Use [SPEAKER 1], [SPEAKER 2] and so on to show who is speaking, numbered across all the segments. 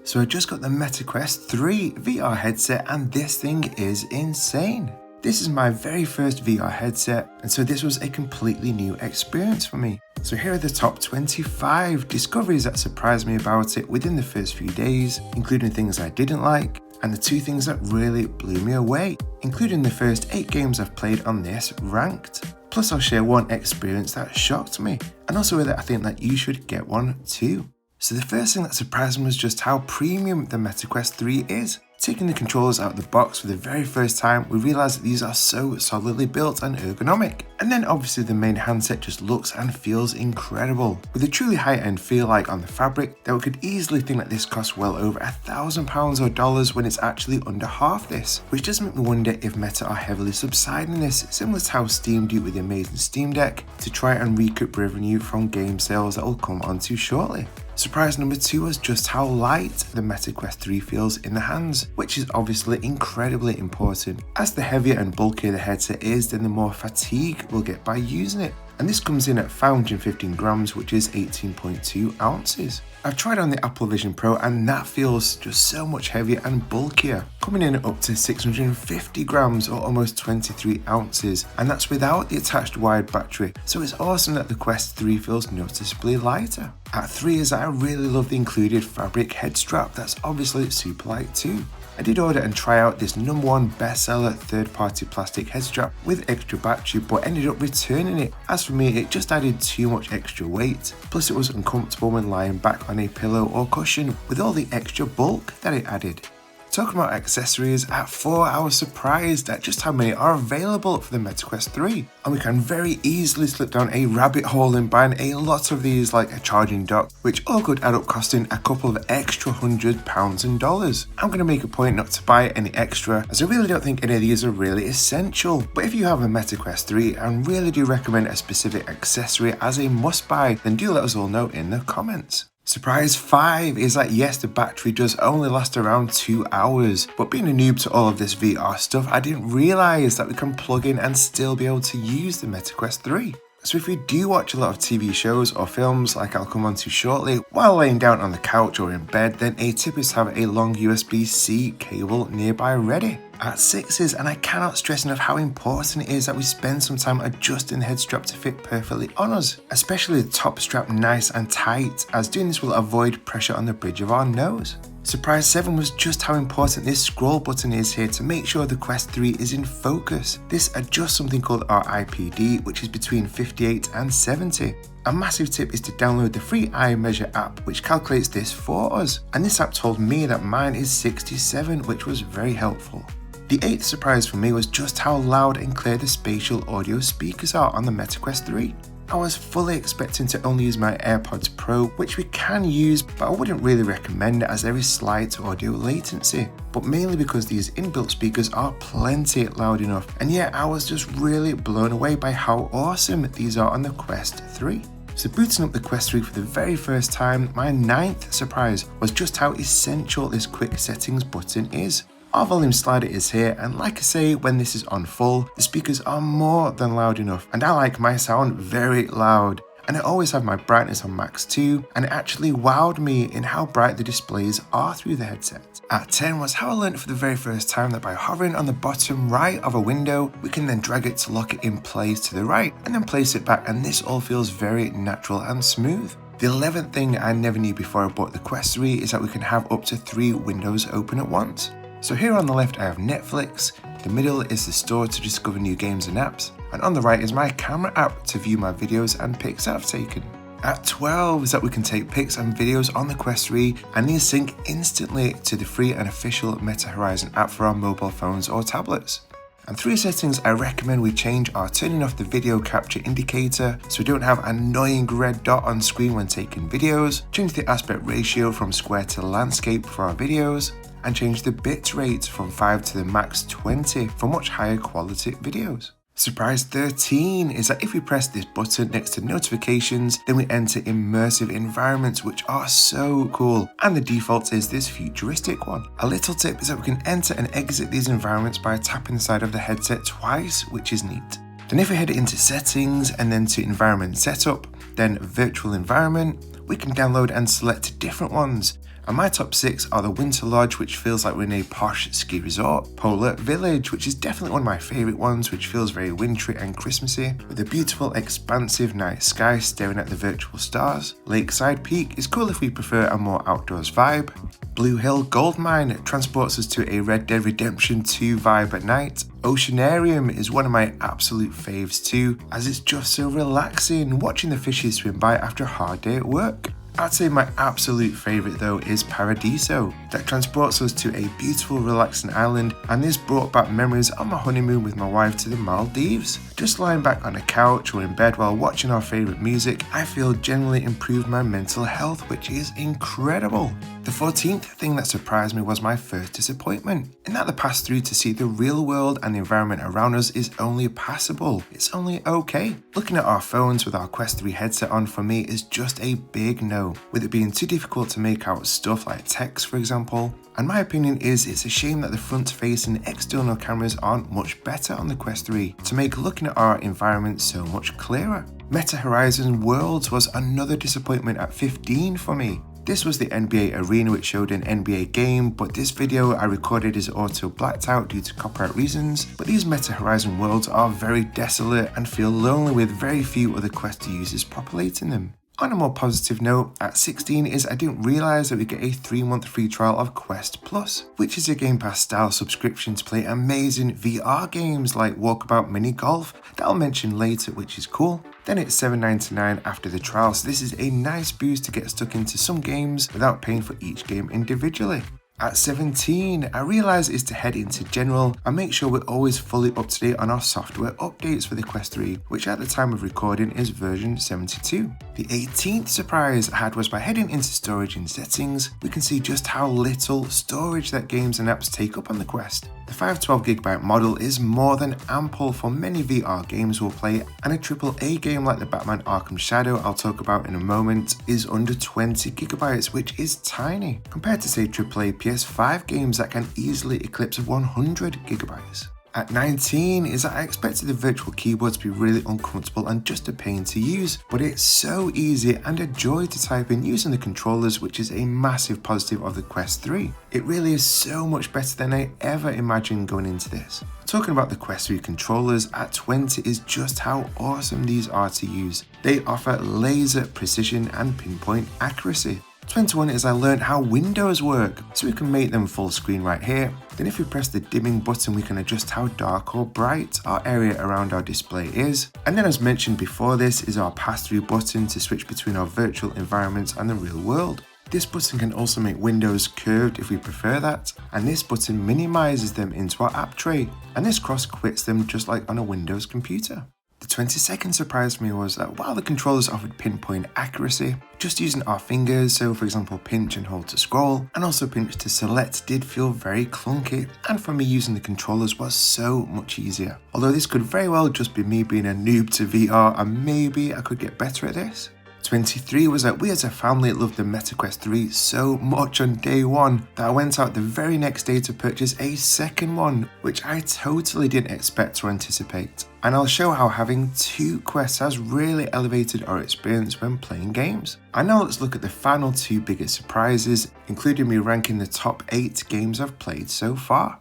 [SPEAKER 1] So I just got the Meta Quest 3 VR headset and this thing is insane. This is my very first VR headset, and so this was a completely new experience for me. So here are the top 25 discoveries that surprised me about it within the first few days, including things I didn't like, and the 2 things that really blew me away, including the first 8 games I've played on this ranked. Plus I'll share one experience that shocked me, and also whether I think that you should get one too. So the first thing that surprised me was just how premium the Meta Quest 3 is. Taking the controllers out of the box for the very first time, we realised that these are so solidly built and ergonomic. And then obviously the main handset just looks and feels incredible. With a truly high-end feel like on the fabric, that we could easily think that this costs well over £1,000 or dollars when it's actually under half this. Which does make me wonder if Meta are heavily subsiding this, similar to how Steam do with the amazing Steam Deck, to try and recoup revenue from game sales that we'll come onto shortly. Surprise number 2 was just how light the Meta Quest 3 feels in the hands, which is obviously incredibly important. As the heavier and bulkier the headset is, then the more fatigue we'll get by using it. And this comes in at 515 grams, which is 18.2 ounces. I've tried on the Apple Vision Pro and that feels just so much heavier and bulkier, coming in up to 650 grams or almost 23 ounces, and that's without the attached wired battery, so it's awesome that the Quest 3 feels noticeably lighter. At 3 is that I really love the included fabric head strap that's obviously super light too. I did order and try out this #1 bestseller third-party plastic head strap with extra battery, but ended up returning it. As for me, it just added too much extra weight, plus it was uncomfortable when lying back on a pillow or cushion with all the extra bulk that it added. Talking about accessories, at 4 I was surprised at just how many are available for the Meta Quest 3, and we can very easily slip down a rabbit hole in buying a lot of these like a charging dock, which all could add up costing a couple of extra £100 and dollars. I'm going to make a point not to buy any extra, as I really don't think any of these are really essential, but if you have a Meta Quest 3 and really do recommend a specific accessory as a must buy, then do let us all know in the comments. Surprise 5 is that yes, the battery does only last around 2 hours, but being a noob to all of this VR stuff, I didn't realise that we can plug in and still be able to use the Meta Quest 3. So if you do watch a lot of TV shows or films like I'll come on to shortly, while laying down on the couch or in bed, then a tip is to have a long USB C cable nearby ready. At 6 is, and I cannot stress enough how important it is that we spend some time adjusting the head strap to fit perfectly on us, especially the top strap nice and tight, as doing this will avoid pressure on the bridge of our nose. Surprise 7 was just how important this scroll button is here to make sure the Quest 3 is in focus. This adjusts something called our IPD, which is between 58 and 70. A massive tip is to download the free eye measure app, which calculates this for us, and this app told me that mine is 67, which was very helpful. The 8th surprise for me was just how loud and clear the spatial audio speakers are on the Meta Quest 3. I was fully expecting to only use my AirPods Pro, which we can use, but I wouldn't really recommend it as there is slight audio latency, but mainly because these inbuilt speakers are plenty loud enough, and yeah, I was just really blown away by how awesome these are on the Quest 3. So booting up the Quest 3 for the very first time, my 9th surprise was just how essential this quick settings button is. Our volume slider is here, and like I say, when this is on full, the speakers are more than loud enough, and I like my sound very loud. And I always have my brightness on max too, and it actually wowed me in how bright the displays are through the headset. At 10 was how I learned for the very first time that by hovering on the bottom right of a window, we can then drag it to lock it in place to the right, and then place it back, and this all feels very natural and smooth. The 11th thing I never knew before I bought the Quest 3 is that we can have up to 3 windows open at once. So here on the left I have Netflix, the middle is the store to discover new games and apps, and on the right is my camera app to view my videos and pics I've taken. At 12 is that we can take pics and videos on the Quest 3, and these sync instantly to the free and official Meta Horizon app for our mobile phones or tablets. And 3 settings I recommend we change are turning off the video capture indicator so we don't have an annoying red dot on screen when taking videos, change the aspect ratio from square to landscape for our videos, and change the bit rate from 5 to the max 20 for much higher quality videos. Surprise 13 is that if we press this button next to notifications, then we enter Immersive Environments, which are so cool, and the default is this futuristic one. A little tip is that we can enter and exit these environments by tapping the side of the headset twice, which is neat. Then if we head into settings and then to environment setup, then virtual environment, we can download and select different ones. And my top 6 are the Winter Lodge, which feels like we're in a posh ski resort, Polar Village, which is definitely one of my favourite ones, which feels very wintry and Christmassy, with a beautiful expansive night sky staring at the virtual stars. Lakeside Peak is cool if we prefer a more outdoors vibe. Blue Hill Goldmine transports us to a Red Dead Redemption 2 vibe at night. Oceanarium is one of my absolute faves too, as it's just so relaxing watching the fishes swim by after a hard day at work. I'd say my absolute favourite though is Paradiso, that transports us to a beautiful relaxing island, and this brought back memories of my honeymoon with my wife to the Maldives. Just lying back on a couch or in bed while watching our favourite music, I feel generally improved my mental health, which is incredible. The 14th thing that surprised me was my first disappointment, in that the pass through to see the real world and the environment around us is only passable. It's only okay. Looking at our phones with our Quest 3 headset on for me is just a big no, with it being too difficult to make out stuff like text for example. And my opinion is it's a shame that the front facing external cameras aren't much better on the Quest 3 to make looking at our environment so much clearer. Meta Horizon Worlds was another disappointment at 15 for me. This was the NBA Arena which showed an NBA game, but this video I recorded is auto blacked out due to copyright reasons. But these Meta Horizon worlds are very desolate and feel lonely with very few other Quest 2 users populating them. On a more positive note, at 16 is I didn't realise that we get a 3-month free trial of Quest Plus, which is a Game Pass style subscription to play amazing VR games like Walkabout Mini Golf that I'll mention later, which is cool. Then it's $7.99 after the trial, so this is a nice boost to get stuck into some games without paying for each game individually. At 17, I realised is to head into general and make sure we're always fully up to date on our software updates for the Quest 3, which at the time of recording is version 72. The 18th surprise I had was by heading into storage and settings, we can see just how little storage that games and apps take up on the Quest. The 512GB model is more than ample for many VR games we'll play, and a AAA game like the Batman Arkham Shadow I'll talk about in a moment is under 20GB, which is tiny, compared to say AAA PS5 games that can easily eclipse 100GB. At 19 is that I expected the virtual keyboard to be really uncomfortable and just a pain to use, but it's so easy and a joy to type in using the controllers, which is a massive positive of the Quest 3. It really is so much better than I ever imagined going into this. Talking about the Quest 3 controllers, at 20 is just how awesome these are to use. They offer laser precision and pinpoint accuracy. 21 is I learned how windows work, so we can make them full screen right here. Then if we press the dimming button, we can adjust how dark or bright our area around our display is. And then as mentioned before, this is our pass-through button to switch between our virtual environments and the real world. This button can also make windows curved if we prefer that, and this button minimizes them into our app tray, and this cross quits them just like on a Windows computer. The 22nd surprise for me was that while the controllers offered pinpoint accuracy, just using our fingers, so for example pinch and hold to scroll, and also pinch to select, did feel very clunky, and for me using the controllers was so much easier. Although this could very well just be me being a noob to VR, and maybe I could get better at this. 23 was that we as a family loved the MetaQuest 3 so much on day one that I went out the very next day to purchase a second one, which I totally didn't expect or anticipate. And I'll show how having 2 quests has really elevated our experience when playing games. And now let's look at the final 2 biggest surprises, including me ranking the top 8 games I've played so far.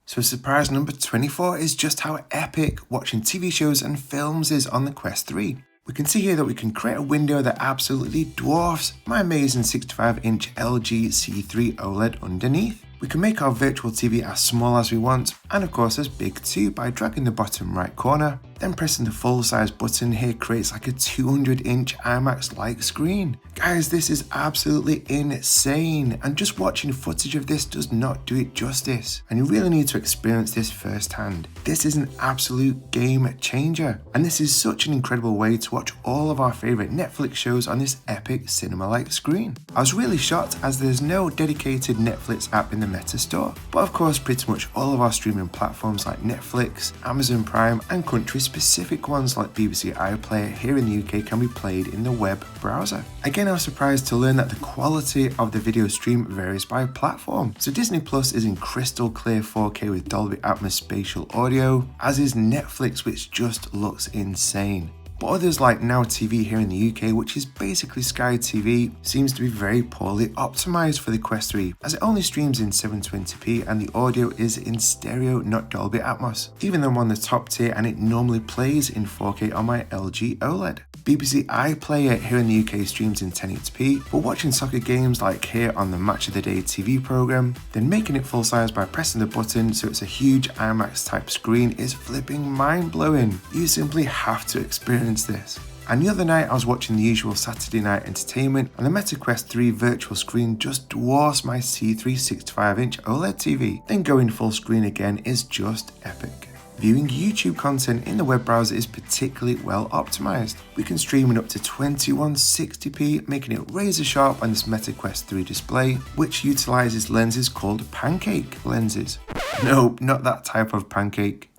[SPEAKER 1] So surprise number 24 is just how epic watching TV shows and films is on the Quest 3. We can see here that we can create a window that absolutely dwarfs my amazing 65-inch LG C3 OLED underneath. We can make our virtual TV as small as we want, and of course as big too, by dragging the bottom right corner. Then pressing the full size button here creates like a 200-inch IMAX-like screen. Guys, this is absolutely insane, and just watching footage of this does not do it justice, and you really need to experience this firsthand. This is an absolute game changer, and this is such an incredible way to watch all of our favourite Netflix shows on this epic cinema-like screen. I was really shocked as there's no dedicated Netflix app in the Meta store, but of course pretty much all of our streaming platforms like Netflix, Amazon Prime and Country specific ones like BBC iPlayer here in the UK can be played in the web browser. Again, I was surprised to learn that the quality of the video stream varies by platform. So Disney Plus is in crystal clear 4K with Dolby Atmos spatial audio, as is Netflix, which just looks insane. But others like Now TV here in the UK, which is basically Sky TV, seems to be very poorly optimized for the Quest 3, as it only streams in 720p and the audio is in stereo, not Dolby Atmos, even though I'm on the top tier and it normally plays in 4K on my LG OLED. BBC iPlayer here in the UK streams in 1080p, but watching soccer games like here on the Match of the Day TV programme, then making it full size by pressing the button so it's a huge IMAX type screen is flipping mind blowing. You simply have to experience this. And the other night I was watching the usual Saturday night entertainment and the Meta Quest 3 virtual screen just dwarfs my C3 65-inch OLED TV. Then going full screen again is just epic. Viewing YouTube content in the web browser is particularly well optimized. We can stream in up to 2160p, making it razor sharp on this Meta Quest 3 display, which utilizes lenses called pancake lenses. Nope, not that type of pancake.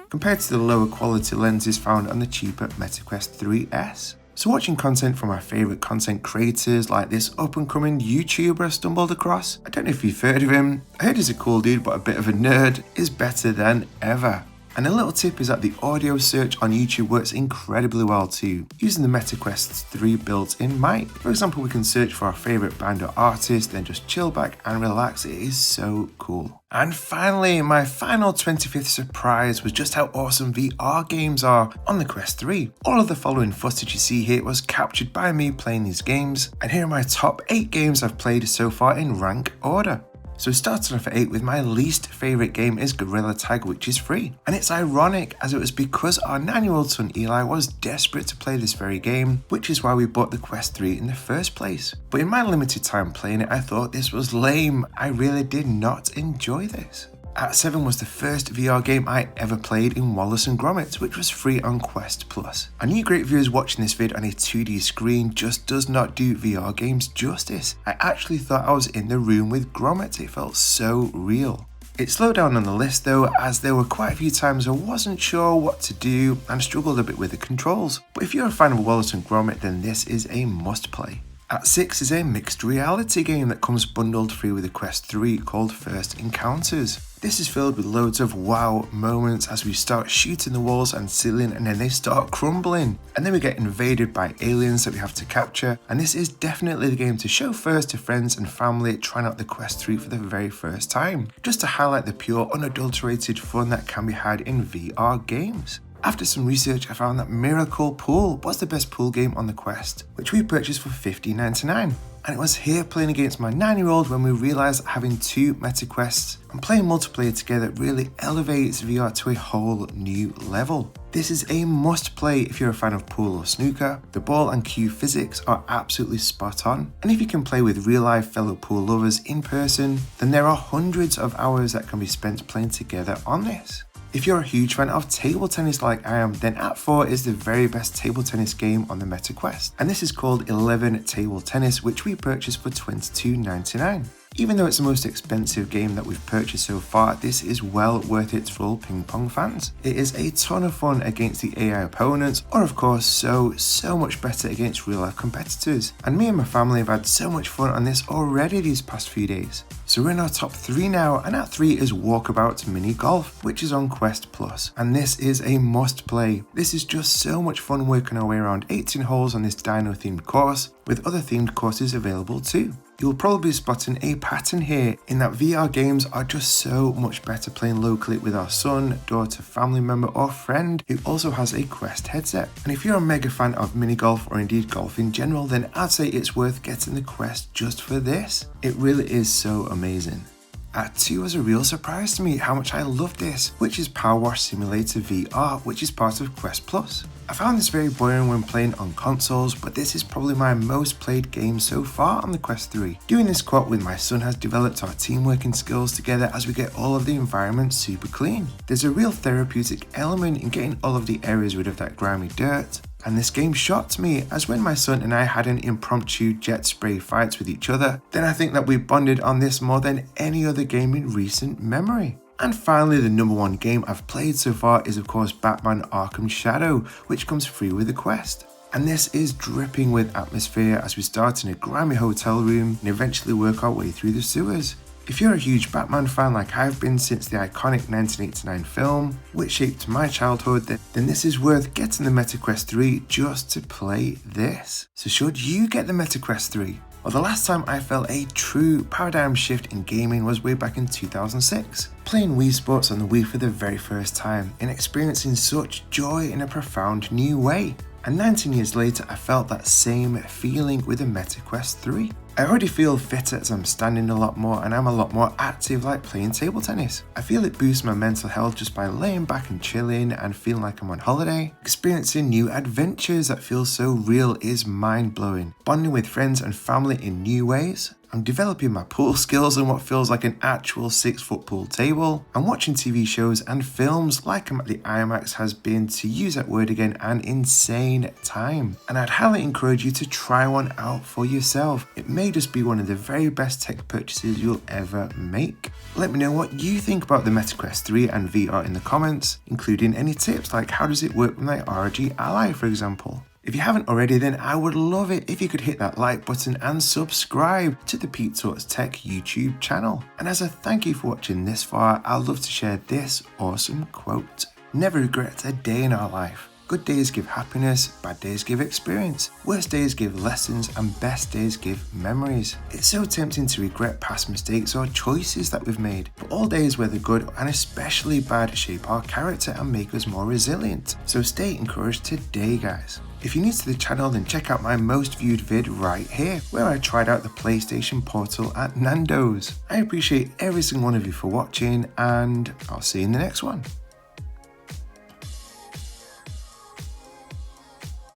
[SPEAKER 1] Compared to the lower quality lenses found on the cheaper Meta Quest 3S. So watching content from my favourite content creators like this up and coming YouTuber I stumbled across, I don't know if you've heard of him, I heard he's a cool dude but a bit of a nerd, is better than ever. And a little tip is that the audio search on YouTube works incredibly well too, using the Meta Quest 3 built-in mic. For example, we can search for our favourite band or artist, then just chill back and relax. It is so cool. And finally, my final 25th surprise was just how awesome VR games are on the Quest 3. All of the following footage you see here was captured by me playing these games, and here are my top 8 games I've played so far in rank order. So starting off at 8 with my least favourite game is Gorilla Tag, which is free. And it's ironic as it was because our 9-year-old son Eli was desperate to play this very game, which is why we bought the Quest 3 in the first place. But in my limited time playing it, I thought this was lame. I really did not enjoy this. At 7 was the first VR game I ever played in Wallace & Gromit, which was free on Quest Plus. I knew great viewers watching this vid on a 2D screen just does not do VR games justice. I actually thought I was in the room with Gromit, it felt so real. It slowed down on the list though, as there were quite a few times I wasn't sure what to do and struggled a bit with the controls. But if you're a fan of Wallace & Gromit, then this is a must play. At 6 is a mixed reality game that comes bundled free with the Quest 3 called First Encounters. This is filled with loads of wow moments as we start shooting the walls and ceiling and then they start crumbling. And then we get invaded by aliens that we have to capture, and this is definitely the game to show first to friends and family trying out the Quest 3 for the very first time, just to highlight the pure unadulterated fun that can be had in VR games. After some research, I found that Miracle Pool was the best pool game on the Quest, which we purchased for $15.99. And it was here playing against my 9-year-old when we realised having 2 Meta Quests and playing multiplayer together really elevates VR to a whole new level. This is a must play if you're a fan of pool or snooker. The ball and cue physics are absolutely spot on, and if you can play with real life fellow pool lovers in person, then there are hundreds of hours that can be spent playing together on this. If you're a huge fan of table tennis like I am, then at 4 is the very best table tennis game on the Meta Quest, and this is called 11 Table Tennis, which we purchased for $22.99. Even though it's the most expensive game that we've purchased so far, this is well worth it for all ping pong fans. It is a ton of fun against the AI opponents, or of course so much better against real life competitors. And me and my family have had so much fun on this already these past few days. So we're in our top 3 now, and at 3 is Walkabout Mini Golf, which is on Quest Plus. And this is a must play. This is just so much fun working our way around 18 holes on this dino themed course, with other themed courses available too. You'll probably be spotting a pattern here in that VR games are just so much better playing locally with our son, daughter, family member or friend who also has a Quest headset. And if you're a mega fan of mini golf or indeed golf in general, then I'd say it's worth getting the Quest just for this. It really is so amazing. At 2 was a real surprise to me how much I love this, which is Power Wash Simulator VR, which is part of Quest Plus. I found this very boring when playing on consoles, but this is probably my most played game so far on the Quest 3. Doing this co-op with my son has developed our teamwork and skills together as we get all of the environment super clean. There's a real therapeutic element in getting all of the areas rid of that grimy dirt. And this game shocked me, as when my son and I had an impromptu jet spray fights with each other, then I think that we bonded on this more than any other game in recent memory. And finally, the number one game I've played so far is of course Batman Arkham Shadow, which comes free with the Quest. And this is dripping with atmosphere as we start in a grimy hotel room and eventually work our way through the sewers. If you're a huge Batman fan like I've been since the iconic 1989 film, which shaped my childhood, then this is worth getting the Meta Quest 3 just to play this. So should you get the Meta Quest 3? Well, the last time I felt a true paradigm shift in gaming was way back in 2006, playing Wii Sports on the Wii for the very first time and experiencing such joy in a profound new way. And 19 years later, I felt that same feeling with the Meta Quest 3. I already feel fitter as I'm standing a lot more and I'm a lot more active like playing table tennis. I feel it boosts my mental health just by laying back and chilling and feeling like I'm on holiday. Experiencing new adventures that feel so real is mind-blowing. Bonding with friends and family in new ways. I'm developing my pool skills on what feels like an actual 6-foot pool table. I'm watching TV shows and films like I'm at the IMAX has been, to use that word again, an insane time. And I'd highly encourage you to try one out for yourself. It may just be one of the very best tech purchases you'll ever make. Let me know what you think about the Meta Quest 3 and VR in the comments, including any tips like how does it work with my ROG Ally, for example. If you haven't already, then I would love it if you could hit that like button and subscribe to the Pete Talks Tech YouTube channel. And as a thank you for watching this far, I'd love to share this awesome quote. Never regret a day in our life. Good days give happiness, bad days give experience, worst days give lessons, and best days give memories. It's so tempting to regret past mistakes or choices that we've made, but all days, whether good and especially bad, shape our character and make us more resilient. So stay encouraged today, guys. If you're new to the channel, then check out my most viewed vid right here, where I tried out the PlayStation Portal at Nando's. I appreciate every single one of you for watching, and I'll see you in the next one.